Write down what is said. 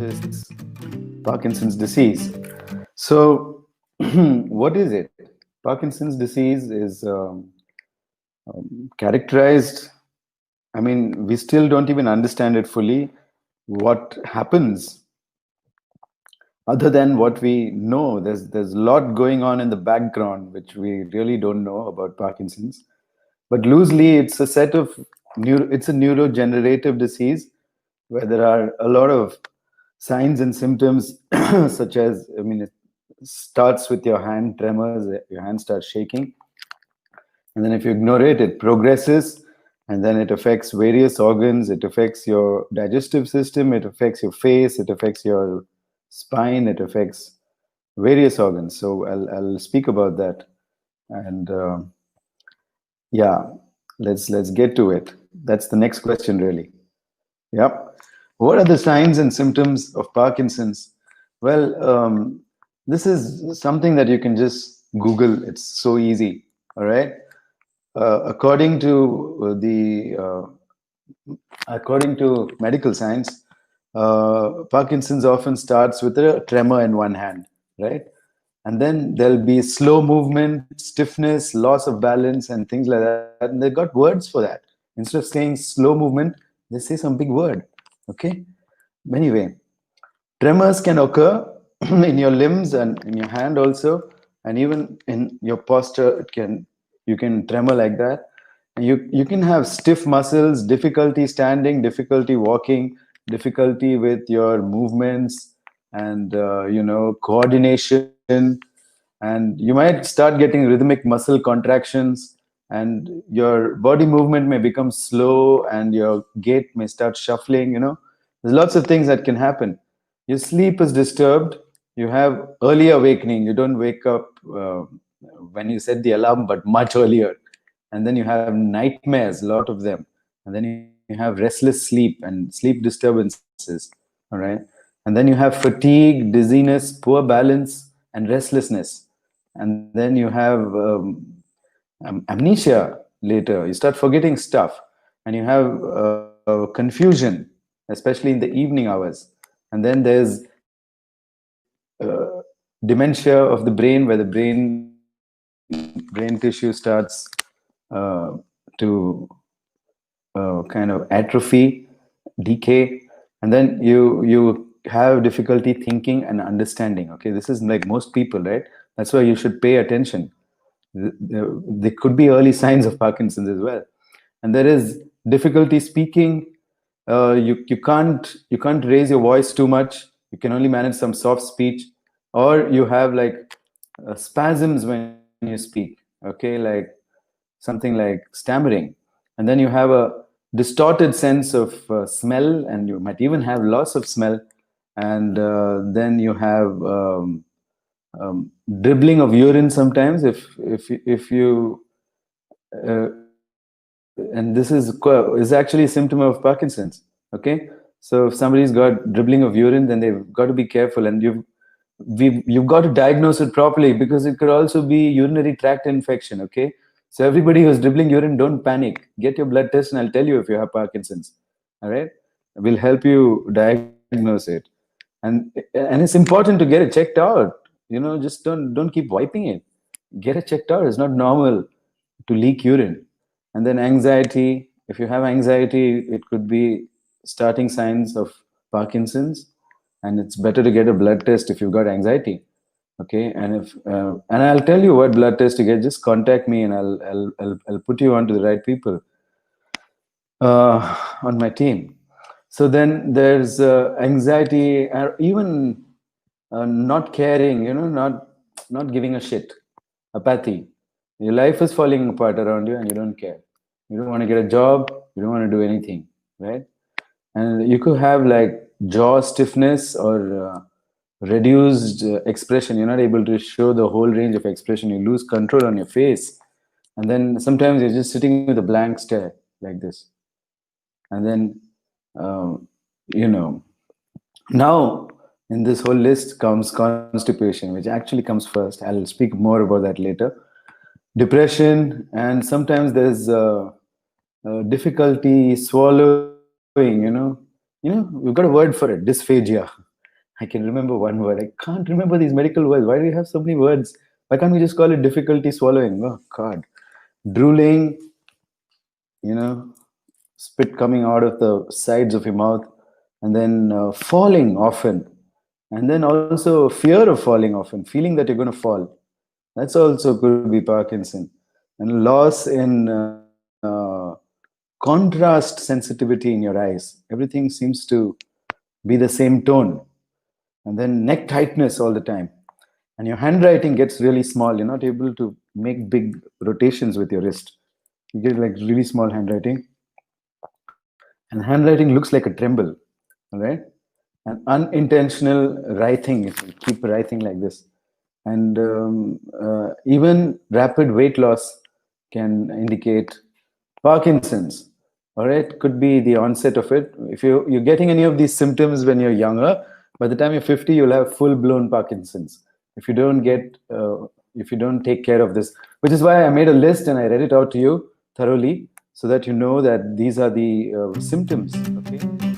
what is Parkinson's disease. So, what is it? Parkinson's disease is characterized. I mean, we still don't even understand it fully. What happens, other than what we know, there's a lot going on in the background which we really don't know about Parkinson's. But loosely, it's a set of it's a neurodegenerative disease where there are a lot of signs and symptoms, such as, I mean, it starts with your hand tremors, your hand starts shaking, and then if you ignore it, it progresses, and then it affects various organs. It affects your digestive system, it affects your face, it affects your spine, it affects various organs. So I'll speak about that, and yeah, let's get to it. That's the next question, really. Yep. What are the signs and symptoms of Parkinson's? Well, this is something that you can just Google. It's so easy. All right. According to medical science, Parkinson's often starts with a tremor in one hand, right? And then there'll be slow movement, stiffness, loss of balance, and things like that. And they got words for that. Instead of saying slow movement, they say some big word. Okay. Anyway, tremors can occur in your limbs and in your hand also, and even in your posture. You can tremor like that. And you can have stiff muscles, difficulty standing, difficulty walking, difficulty with your movements, and coordination. And you might start getting rhythmic muscle contractions, and your body movement may become slow, and your gait may start shuffling. There's lots of things that can happen. Your sleep is disturbed. You have early awakening. You don't wake up when you set the alarm, but much earlier. And then you have nightmares, a lot of them. And then you have restless sleep and sleep disturbances. All right. And then you have fatigue, dizziness, poor balance, and restlessness. And then you have amnesia later. You start forgetting stuff. And you have confusion, especially in the evening hours. And then there's dementia of the brain, where the brain tissue starts to kind of atrophy, decay, and then you have difficulty thinking and understanding. Okay, this is like most people, right? That's why you should pay attention. There could be early signs of Parkinson's as well. And there is difficulty speaking. You can't raise your voice too much. You can only manage some soft speech, or you have like spasms when you speak. Okay, like something like stammering. And then you have a distorted sense of smell, and you might even have loss of smell. And then you have dribbling of urine sometimes, if you and this is actually a symptom of Parkinson's. Okay, so if somebody's got dribbling of urine, then they've got to be careful, and you've got to diagnose it properly, because it could also be urinary tract infection. Okay, so everybody who's dribbling urine, don't panic. Get your blood test, and I'll tell you if you have Parkinson's. All right, we'll help you diagnose it, and it's important to get it checked out. Just don't keep wiping it. Get it checked out. It's not normal to leak urine. And then anxiety. If you have anxiety, it could be starting signs of Parkinson's, and it's better to get a blood test if you've got anxiety. Okay, and I'll tell you what blood test to get. Just contact me, and I'll put you on to the right people on my team. So then there's anxiety, or even not caring. Not giving a shit. Apathy. Your life is falling apart around you, and you don't care. You don't want to get a job. You don't want to do anything, right? And you could have like jaw stiffness, or reduced expression. You're not able to show the whole range of expression. You lose control on your face, and then sometimes you're just sitting with a blank stare like this. And then now in this whole list comes constipation, which actually comes first. I'll speak more about that later. Depression, and sometimes there's difficulty swallowing. We've got a word for it: dysphagia. I can remember one word. I can't remember these medical words. Why do you have so many words? Why can't we just call it difficulty swallowing? Oh God. Drooling, you know, spit coming out of the sides of your mouth, and then falling often, and then also fear of falling often, feeling that you're going to fall. That's also could be Parkinson. And loss in contrast sensitivity in your eyes. Everything seems to be the same tone. And then neck tightness all the time. And your handwriting gets really small. You're not able to make big rotations with your wrist. You get like really small handwriting. And handwriting looks like a tremble. All right. And unintentional writing, if you keep writing like this. And even rapid weight loss can indicate Parkinson's. All right, could be the onset of it. If you're getting any of these symptoms when you're younger, by the time you're 50, you'll have full-blown Parkinson's. If you don't take care of this, which is why I made a list and I read it out to you thoroughly, so that you know that these are the symptoms. Okay.